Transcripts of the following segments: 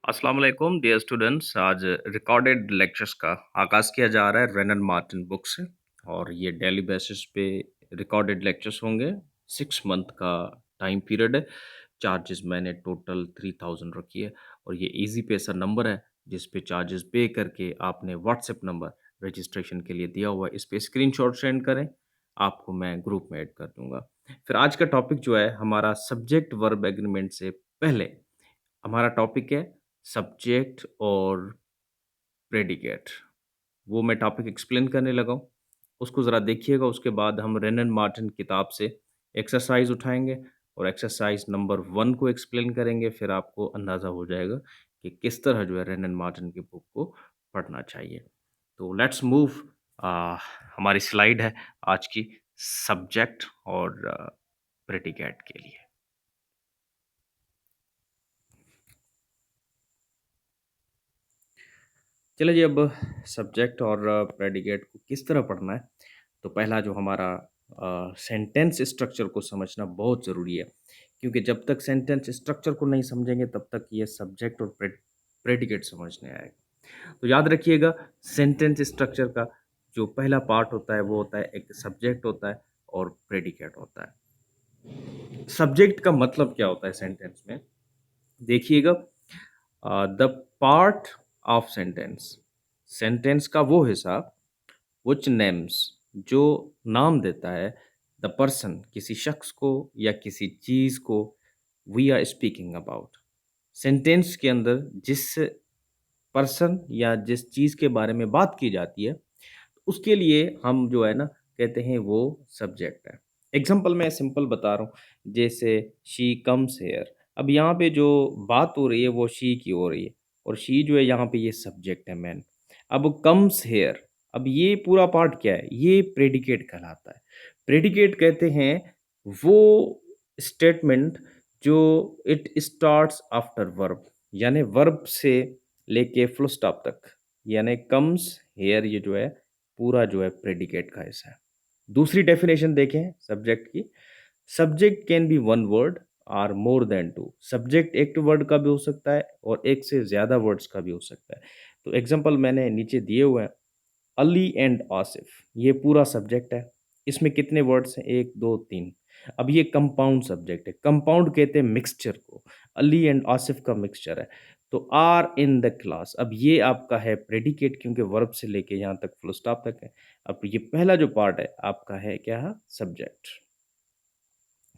अस्सलाम वालेकुम dear students. आज रिकॉर्डेड लेक्चर्स का आगाज़ किया जा रहा है रेनन मार्टिन बुक से। और ये डेली बेसिस पे रिकॉर्डेड लेक्चर्स होंगे। 6 मंथ का टाइम पीरियड है। चार्जेस मैंने टोटल 3000 रखी है और ये इजी पेसा नंबर है जिस पे चार्जेस पे करके आपने व्हाट्सएप नंबर रजिस्ट्रेशन के लिए दिया हुआ है, इस पे स्क्रीनशॉट सेंड करें, आपको मैं ग्रुप में ऐड कर दूंगा। फिर आज का टॉपिक जो है हमारा सब्जेक्ट वर्ब एग्रीमेंट से पहले हमारा टॉपिक है सब्जेक्ट और प्रेडिकेट। वो मैं टॉपिक एक्सप्लेन करने लगा हूँ, उसको ज़रा देखिएगा। उसके बाद हम रेनन मार्टिन किताब से एक्सरसाइज उठाएंगे और एक्सरसाइज नंबर 1 को एक्सप्लेन करेंगे। फिर आपको अंदाज़ा हो जाएगा कि किस तरह जो है रेनन मार्टिन की बुक को पढ़ना चाहिए। तो लेट्स मूव। हमारी स्लाइड है आज की सब्जेक्ट और प्रेडिकेट के लिए। चलिए जी, अब सब्जेक्ट और प्रेडिकेट को किस तरह पढ़ना है। तो पहला जो हमारा सेंटेंस स्ट्रक्चर को समझना बहुत ज़रूरी है, क्योंकि जब तक सेंटेंस स्ट्रक्चर को नहीं समझेंगे तब तक ये सब्जेक्ट और प्रेडिकेट समझने आएगा। तो याद रखिएगा, सेंटेंस स्ट्रक्चर का जो पहला पार्ट होता है वो होता है एक सब्जेक्ट होता है और प्रेडिकेट होता है। सब्जेक्ट का मतलब क्या होता है सेंटेंस में, देखिएगा। The part of sentence, sentence का वो हिस्सा विच नेम्स, जो नाम देता है द पर्सन, किसी शख्स को या किसी चीज को we are speaking about. Sentence के अंदर जिस पर्सन या जिस चीज के बारे में बात की जाती है उसके लिए हम जो है ना कहते हैं वो सब्जेक्ट है। एग्जाम्पल मैं सिंपल बता रहा हूँ, जैसे शी कम्स हेयर। अब यहाँ पे जो बात हो रही है वो शी की हो रही है और शी जो है यहाँ पे ये सब्जेक्ट है मैन। अब कम्स हेयर, अब ये पूरा पार्ट क्या है, ये प्रेडिकेट कहलाता है। प्रेडिकेट कहते हैं वो स्टेटमेंट जो इट स्टार्ट्स आफ्टर वर्ब, यानी वर्ब से लेके फुल स्टॉप तक, यानी कम्स हेयर ये जो है पूरा जो है प्रेडिकेट का हिस्सा है। दूसरी डेफिनेशन देखें सब्जेक्ट की। Subject can be one word or more than two. Subject एक वर्ड का भी हो सकता है और एक से ज्यादा वर्ड्स का भी हो सकता है। तो एग्जांपल मैंने नीचे दिए हुए हैं। अली एंड आसिफ, ये पूरा सब्जेक्ट है। इसमें कितने वर्ड्स हैं, एक दो तीन। अब ये कंपाउंड सब्जेक्ट है। कंपाउंड कहते हैं मिक्सचर को। अली एंड आसिफ का मिक्सचर है। तो आर इन द क्लास, अब ये आपका है प्रेडिकेट, क्योंकि वर्ब से लेके यहाँ तक फुल स्टॉप तक है। अब ये पहला जो पार्ट है आपका है क्या है, सब्जेक्ट।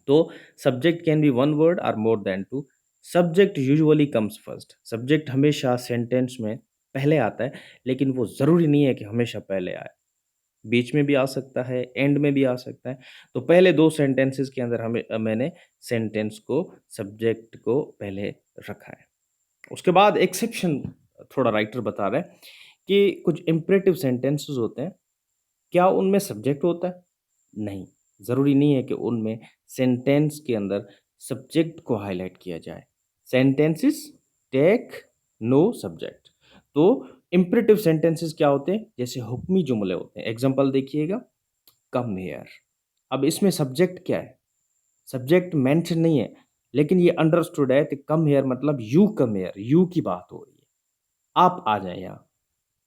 तो subject can be one word और more than two. Subject usually comes first, subject हमेशा सेंटेंस में पहले आता है, लेकिन वो ज़रूरी नहीं है कि हमेशा पहले आए। बीच में भी आ सकता है, एंड में भी आ सकता है। तो पहले दो सेंटेंसेस के अंदर मैंने सेंटेंस को, सब्जेक्ट को पहले रखा है। उसके बाद एक्सेप्शन थोड़ा राइटर बता रहा है कि कुछ इम्परेटिव सेंटेंसेस होते हैं, क्या उनमें सब्जेक्ट होता है? नहीं, ज़रूरी नहीं है कि उनमें सेंटेंस के अंदर सब्जेक्ट को हाईलाइट किया जाए। Sentences take no subject. तो इम्परेटिव सेंटेंसेस क्या होते हैं, जैसे हुक्मी जुमले होते हैं। एग्जांपल देखिएगा, कम हियर। अब इसमें सब्जेक्ट क्या है, सब्जेक्ट मेंशन नहीं है, लेकिन ये अंडरस्टूड है कि कम हियर मतलब यू कम हियर, यू की बात हो रही है, आप आ जाए यहाँ।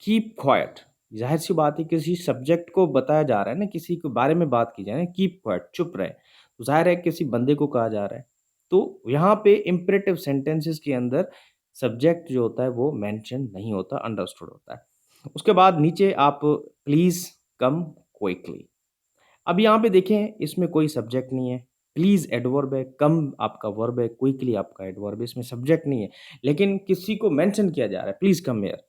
कीप क्वाइट, ज़ाहिर सी बात है किसी सब्जेक्ट को बताया जा रहा है ना, किसी के बारे में बात की जा रही है, कीप क्वाइट चुप रहे, तो ज़ाहिर है किसी बंदे को कहा जा रहा है। तो यहाँ पे इम्परेटिव सेंटेंसेस के अंदर सब्जेक्ट जो होता है वो मेंशन नहीं होता, अंडरस्टूड होता है। उसके बाद नीचे आप प्लीज़ कम क्विकली। अब यहाँ पे देखें, इसमें कोई सब्जेक्ट नहीं है। प्लीज़ एडवर्ब है, कम आपका वर्ब है, क्विकली आपका एडवर्ब है, इसमें सब्जेक्ट नहीं है, लेकिन किसी को मेंशन किया जा रहा है, प्लीज़ कम हियर।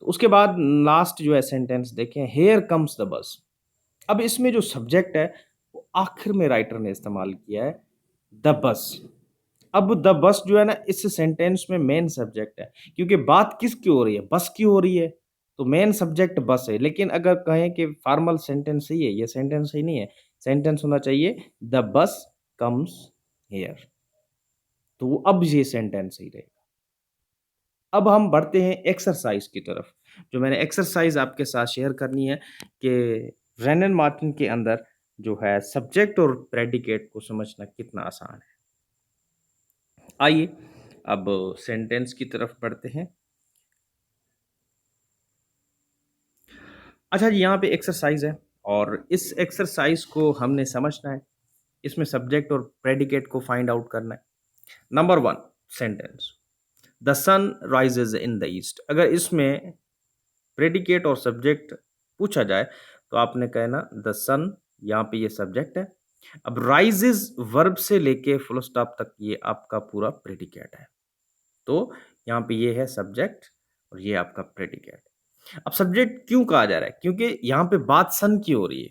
तो उसके बाद लास्ट जो है सेंटेंस देखें, हियर कम्स द बस। अब इसमें जो सब्जेक्ट है वो आखिर में राइटर ने इस्तेमाल किया है, द बस। अब द बस जो है ना इस सेंटेंस में मेन सब्जेक्ट है, क्योंकि बात किसकी हो रही है, बस की हो रही है। तो मेन सब्जेक्ट बस है, लेकिन अगर कहें कि फॉर्मल सेंटेंस सही है, ये सेंटेंस सही नहीं है। सेंटेंस होना चाहिए द बस कम्स हियर। तो वो अब ये सेंटेंस सही रहेगा। अब हम बढ़ते हैं एक्सरसाइज की तरफ। जो मैंने एक्सरसाइज आपके साथ शेयर करनी है कि रेनन मार्टिन के अंदर जो है सब्जेक्ट और प्रेडिकेट को समझना कितना आसान है। आइए अब सेंटेंस की तरफ बढ़ते हैं। अच्छा जी, यहाँ पे एक्सरसाइज है और इस एक्सरसाइज को हमने समझना है। इसमें सब्जेक्ट और प्रेडिकेट को फाइंड आउट करना है। Number one sentence, the sun rises in the east. अगर इसमें प्रेडिकेट और सब्जेक्ट पूछा जाए तो आपने कहना द सन, यहाँ पे ये सब्जेक्ट है। अब राइजेज वर्ब से लेके फुल स्टॉप तक ये आपका पूरा प्रेडिकेट है। तो यहाँ पे ये है सब्जेक्ट और ये आपका प्रेडिकेट। अब सब्जेक्ट क्यों कहा जा रहा है? क्योंकि यहाँ पे बात सन की हो रही है,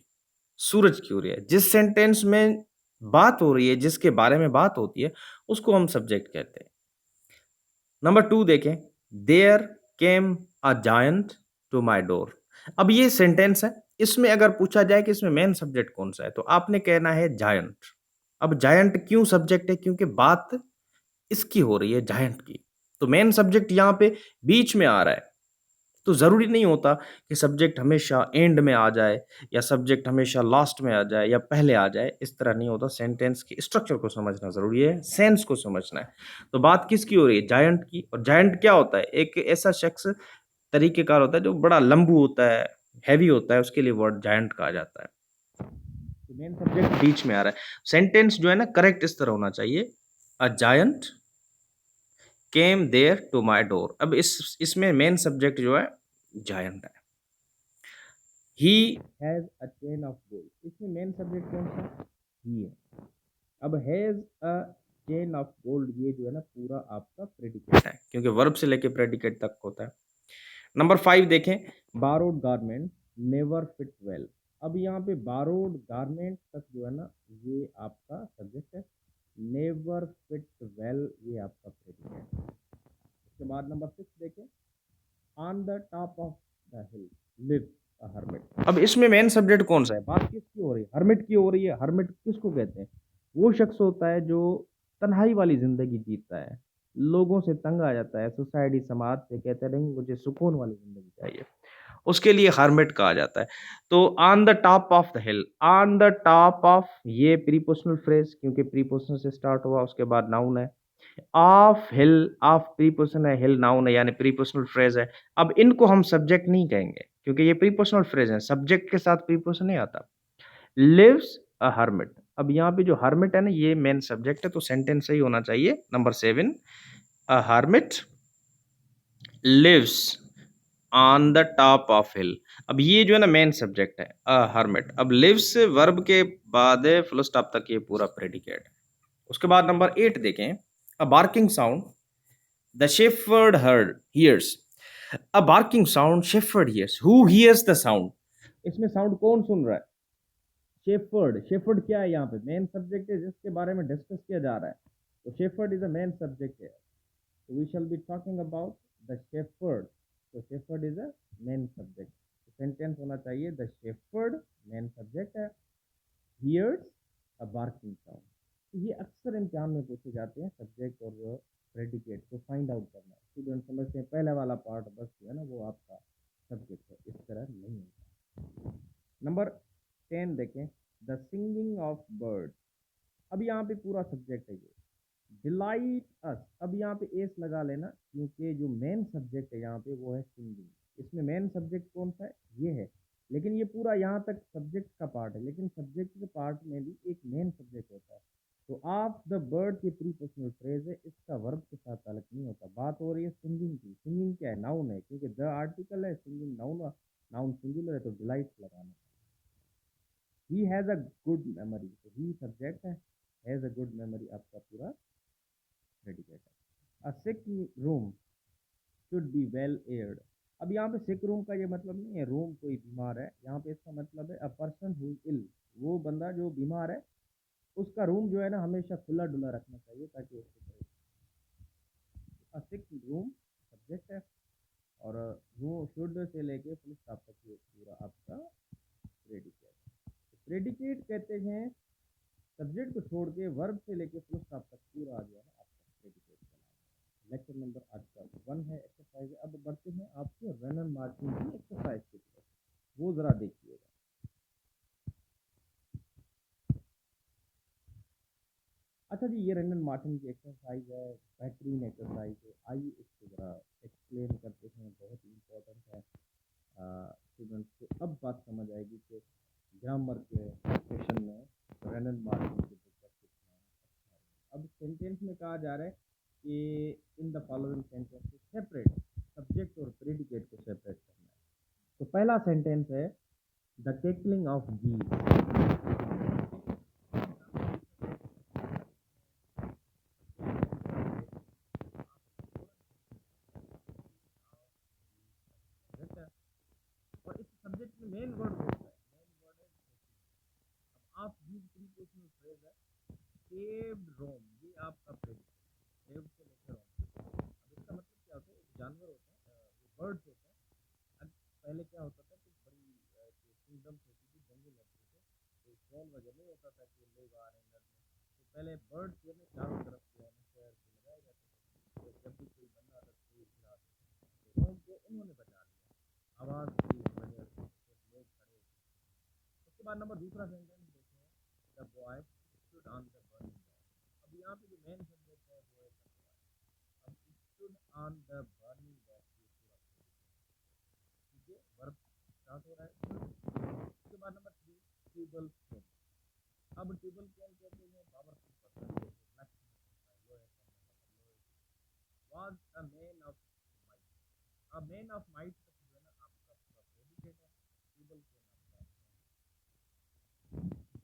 सूरज की हो रही है। जिस सेंटेंस में बात हो रही है, जिसके बारे में बात होती है, उसको हम सब्जेक्ट कहते हैं। नंबर टू देखें, there came a giant to my door. अब ये सेंटेंस है, इसमें अगर पूछा जाए कि इसमें मेन सब्जेक्ट कौन सा है तो आपने कहना है जायंट। अब जायंट क्यों सब्जेक्ट है? क्योंकि बात इसकी हो रही है, जायंट की। तो मेन सब्जेक्ट यहाँ पे बीच में आ रहा है। तो ज़रूरी नहीं होता कि सब्जेक्ट हमेशा एंड में आ जाए या सब्जेक्ट हमेशा लास्ट में आ जाए या पहले आ जाए, इस तरह नहीं होता। सेंटेंस के स्ट्रक्चर को समझना ज़रूरी है, सेंस को समझना है। तो बात किसकी हो रही है? जायंट की। और जायंट क्या होता है? एक ऐसा शख्स, तरीकेकार होता है जो बड़ा लंबू होता है, हैवी होता है, उसके लिए वर्ड जायंट कहा जाता है। तो मेन सब्जेक्ट बीच में आ रहा है। सेंटेंस जो है ना, करेक्ट इस तरह होना चाहिए, a giant came there to my door. अब इसमें मेन सब्जेक्ट जो है जायंट है। He has a chain of gold. इसमें मेन सब्जेक्ट कौन सा? ही है। अब has a chain of gold, ये जो है ना पूरा आपका प्रेडिकेट है, क्योंकि वर्ब से लेके प्रेडिकेट तक होता है। नंबर फाइव देखें, borrowed garment never fit well. अब यहाँ पे बारोड गारमेंट तक जो है ना ये आपका सब्जेक्ट है, नेवर फिट वेल ये आपका प्रेडिकेट है। उसके बाद नंबर सिक्स देखें, on the top of the hill live a hermit. अब इसमें मेन सब्जेक्ट कौन सा है? बात किसकी हो रही है? हर्मिट की हो रही है। हर्मिट किसको कहते हैं? वो शख्स होता है जो तन्हाई वाली जिंदगी जीता है, लोगों से तंग आ जाता है, सोसाइटी समाज से कहते नहीं मुझे सुकून वाली जिंदगी चाहिए, उसके लिए हर्मिट कहा जाता है। तो on the top of the hill, on the top of ये प्रीपोजिशनल फ्रेज, क्योंकि प्रीपोजिशन से स्टार्ट हुआ, उसके बाद नाउन है। ऑफ हिल, ऑफ प्रीपोजिशन है, हिल नाउन है, यानी प्रीपोजिशनल फ्रेज है। अब इनको हम सब्जेक्ट नहीं कहेंगे क्योंकि ये प्रीपोजिशनल फ्रेज है, सब्जेक्ट के साथ प्रीपोजिशन नहीं आता। Lives a hermit. अब यहाँ पे जो हर्मिट है ना ये मेन सब्जेक्ट है, तो सेंटेंस सही होना चाहिए number seven, a hermit lives on the top of hill. अब ये जो है ना मेन सब्जेक्ट है, अ हर्मिट। अब लिव्स वर्ब के बाद फुल स्टॉप तक ये पूरा प्रेडिकेट है। उसके बाद नंबर एट देखें, a barking sound the shepherd heard hears. A barking sound shepherd hears, who hears the sound? इसमें साउंड कौन सुन रहा है? शेफर्ड। शेफर्ड क्या है? यहाँ पे मेन सब्जेक्ट है जिसके बारे में डिस्कस किया जा रहा है, तो shepherd is a main subject है। So we shall be talking about the shepherd. So shepherd is a main subject. Sentence होना चाहिए the shepherd main subject है, hears a barking sound. तो ये अक्सर इम्तिहान में पूछे जाते हैं, सब्जेक्ट और प्रेडिकेट को फाइंड आउट करना। स्टूडेंट समझते हैं पहला वाला पार्ट बस जो है ना वो आपका सब्जेक्ट है, इस तरह नहीं होता। नंबर 10 देखें, द सिंगिंग ऑफ बर्ड। अब यहाँ पे पूरा सब्जेक्ट है ये, डिलाइट अस। अब यहाँ पे एस लगा लेना क्योंकि जो मेन सब्जेक्ट है यहाँ पे वो है सिंगिंग। इसमें मेन सब्जेक्ट कौन सा है? ये है, लेकिन ये पूरा यहाँ तक सब्जेक्ट का पार्ट है, लेकिन सब्जेक्ट के पार्ट में भी एक मेन सब्जेक्ट होता है। तो ऑफ द बर्ड की प्रीपोजिशनल फ्रेज है, इसका वर्ब के साथ ताल्लुक नहीं होता। बात हो रही है सिंगिंग की। सिंगिंग क्या है? नाउन है, क्योंकि द आर्टिकल है, सिंगिंग नाउन, नाउन सिंगुलर है, तो डिलाइट लगाना। He has a good memory, तो ही सब्जेक्ट है, हैज़ अ गुड मेमोरी आपका पूरा प्रेडिकेट है। A sick room should be well aired. अब यहाँ पे सिक रूम का ये मतलब नहीं है रूम कोई बीमार है, यहाँ पे इसका मतलब है अ पर्सन हु इल, वो बंदा जो बीमार है उसका रूम जो है ना हमेशा खुला डुला रखना चाहिए ताकि उसको अ सिक रूम सब्जेक्ट है, और वो शुड से लेके फुल स्टॉप तक ये पूरा आपका प्रेडिकेट। प्रेडिकेट कहते हैं सब्जेक्ट को छोड़ के वर्ब से लेके फुल स्टॉप तक पूरा आ गया ना आपका प्रेडिकेट का। लेक्चर नंबर आज का 1 है, एक्सरसाइज। अब बढ़ते हैं आपके रन एंड मार्किंग की एक्सरसाइज की तरफ, वो जरा देखिएगा। अच्छा जी, ये रन एंड मार्टिन की एक्सरसाइज है, बेहतरीन एक्सरसाइज है। आइए इसको ज़रा एक्सप्लेन करते हैं, बहुत ही इम्पोर्टेंट है स्टूडेंट्स को। अब बात समझ आएगी कि ग्रामर के सेक्शन में रेनन मार्टिन की बुक का कितना अच्छा है। अब सेंटेंस में कहा जा रहा है कि in the following sentence separate subject और प्रेडिकेट को सेपरेट करना है। तो पहला सेंटेंस है द केकलिंग ऑफ geese। सब्जेक्ट है और इस सब्जेक्ट में मेन वर्ड कौन सा है? मेन वर्ड है अब आप यूज प्रीपोजिशनल फ्रेज है सेव्ड रोम, ये आपका प्रेडिकेट सेव्ड से लेकर रोम। अब इसका मतलब क्या होता है? एक जानवर होता है, बर्ड्स होते हैं। अब पहले क्या होता था कि बड़ी किंगडम्स होती थी, जंगल होते थे, तो स्टोन वगैरह नहीं होता था कि लोग आ रहे हैं घर में, तो पहले बर्ड्स जो है ना चारों तरफ जो है ना शहर को लगाए जाते थे। तो जब भी कोई बंदा आता था तो खिला देते, तो रोम को उन्होंने बचा लिया आवाज़ की वजह से, जब लोग खड़े होते। उसके बाद नंबर दूसरा सेंटेंस देखें, the boy stood on the burning dash. अब यहाँ पे जो मेन सब्जेक्ट है वो है द बॉय। अब stood on the burning dash, ये पूरा ठीक है, वर्ब स्टार्ट हो रहा है। उसके बाद नंबर थ्री ट्यूबल केन। अब ट्यूबल केन कहते हैं powerful person, was a man of might. अब मैन ऑफ माइट का जो है ना आपका पूरा प्रेडिकेट है। ट्यूबल केन आपका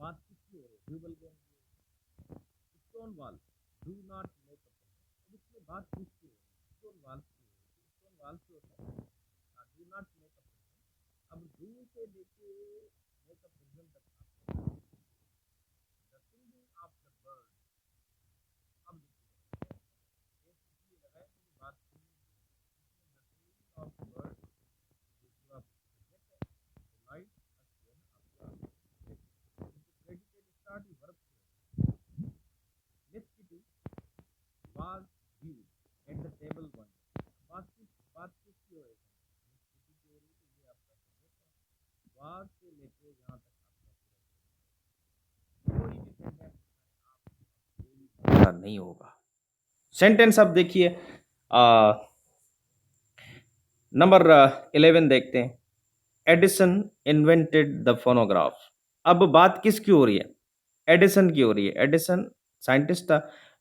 बात किसकी हो रही है? ट्यूबल केन की। Stone wall do not make a present. अब इसमें बात किसकी हो रही है? स्टोन वॉल की हो रही है। स्टोन वॉल से होता है do not make a present. अब डू से लेके मेक अ प्रेजेंट तक आपको the singing of the bird. अब देखिए ये इसलिए लगा है कि बात सिंगिंग ऑफ द बर्ड ये पूरा सब्जेक्ट है। लाइट आपका प्रेडिकेट स्टार्ट ही वर्ब से। Next to was viewed at the table one। बात किसकी हो रही है? की हो रही है, तो ये आपका सब्जेक्ट है। was से लेके यहाँ तक आपका कोई भी सेंटेंस नहीं होगा। सेंटेंस अब देखिए नंबर 11 देखते हैं। Edison invented the phonograph. अब बात किसकी हो रही है? एडिसन की हो रही है। एडिसन साइंटिस्ट था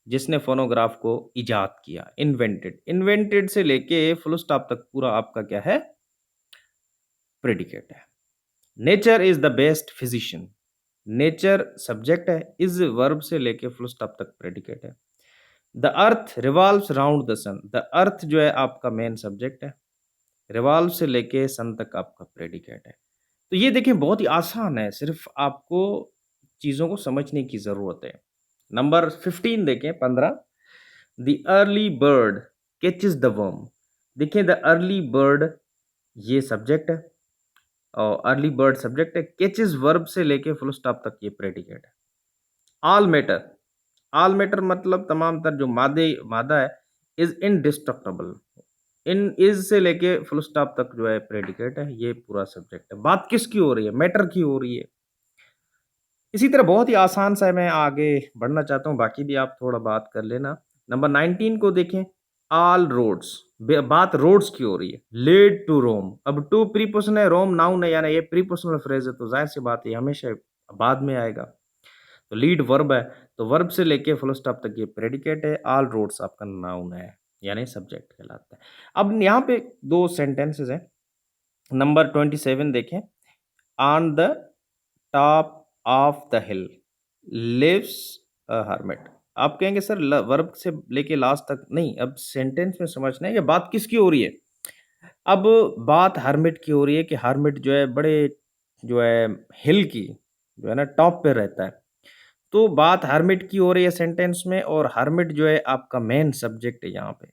जिसने फोनोग्राफ को इजाद किया। इन्वेंटेड, इन्वेंटेड से लेके फुल स्टॉप तक पूरा आपका क्या है? प्रेडिकेट है। Nature is the best physician. Nature subject है, इज वर्ब से लेके फुल स्टॉप तक प्रेडिकेट है। The earth revolves round the sun. The earth जो है आपका मेन सब्जेक्ट है, रिवॉल्व से लेके सन तक आपका प्रेडिकेट है। तो ये देखिए बहुत ही आसान है, सिर्फ आपको चीज़ों को समझने की ज़रूरत है। नंबर 15 देखें, 15। The early bird catches the worm. देखिए द अर्ली बर्ड ये सब्जेक्ट है और अर्ली बर्ड सब्जेक्ट है। कैचेस वर्ब से लेके फुल स्टॉप तक ये प्रेडिकेट है। ऑल मैटर, ऑल मैटर मतलब तमाम तर जो मादा है इज इनडिस्ट्रक्टेबल। इन इज से लेके फुल स्टॉप तक जो है प्रेडिकेट है। ये पूरा सब्जेक्ट है। बात किसकी हो रही है? मैटर की हो रही है। इसी तरह बहुत ही आसान सा मैं आगे बढ़ना चाहता हूँ, बाकी भी आप थोड़ा बात कर लेना। नंबर 19 को देखें। ऑल रोड्स, बात रोड्स की हो रही है। लेड टू रोम। अब टू प्रीपोजिशन है, रोम नाउन है, यानी ये प्रीपोजिशनल फ्रेज है, तो जाहिर सी बात है हमेशा बाद में आएगा। तो लीड वर्ब है, तो वर्ब से लेके फुल स्टॉप तक ये प्रेडिकेट है। ऑल रोड्स आपका नाउन है, यानी सब्जेक्ट कहलाता है। अब यहाँ पे दो सेंटेंसेस हैं। नंबर 27 देखें। On the top of the hill lives a hermit. आप कहेंगे सर वर्ब से लेके लास्ट तक नहीं, अब सेंटेंस में समझना है कि बात किसकी हो रही है। अब बात हर्मिट की हो रही है कि हर्मिट जो है बड़े जो है हिल की जो है ना टॉप पे रहता है। तो बात हर्मिट की हो रही है सेंटेंस में, और हर्मिट जो है आपका मेन सब्जेक्ट है यहाँ पे,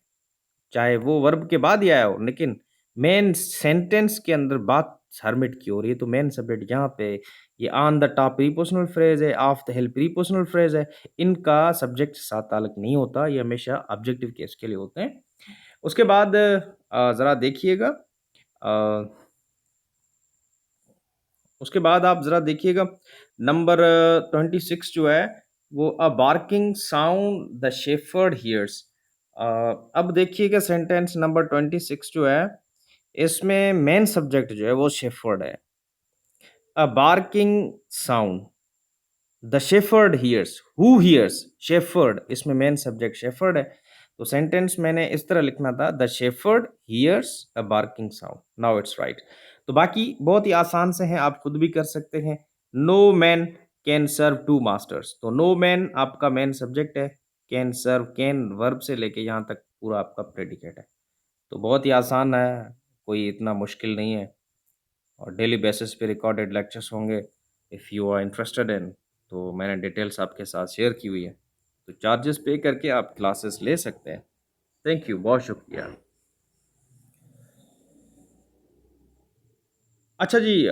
चाहे वो वर्ब के बाद ही आया हो, लेकिन मेन सेंटेंस के अंदर बात हर्मिट की हो रही है, तो मेन सब्जेक्ट यहाँ पे ये on the top prepositional phrase है, of the hill prepositional phrase है। इनका सब्जेक्ट साथ ताल्लुक नहीं होता, ये हमेशा ऑब्जेक्टिव केस के लिए होते हैं। उसके बाद ज़रा देखिएगा, अ, उसके बाद आप ज़रा देखिएगा नंबर 26 जो है, वो a barking sound the shepherd hears. अब देखिएगा सेंटेंस नंबर 26 जो है, इसमें मेन सब्जेक्ट जो है वो शेफर्ड है। A barking sound the shepherd hears, who hears? Shepherd, इसमें मेन सब्जेक्ट शेफर्ड है। तो सेंटेंस मैंने इस तरह लिखना था, the shepherd hears a barking sound. Now it's right. तो बाकी बहुत ही आसान से हैं, आप खुद भी कर सकते हैं। No man can serve two masters. तो नो मैन आपका मेन सब्जेक्ट है, कैन सर्व, कैन वर्ब से लेके यहाँ तक पूरा आपका प्रेडिकेट है। तो बहुत ही आसान है, कोई इतना मुश्किल नहीं है। और डेली बेसिस पे रिकॉर्डेड लेक्चर्स होंगे, if you are interested in. तो मैंने डिटेल्स आपके साथ शेयर की हुई है, तो चार्जेस पे करके आप क्लासेस ले सकते हैं। थैंक यू, बहुत शुक्रिया। अच्छा जी,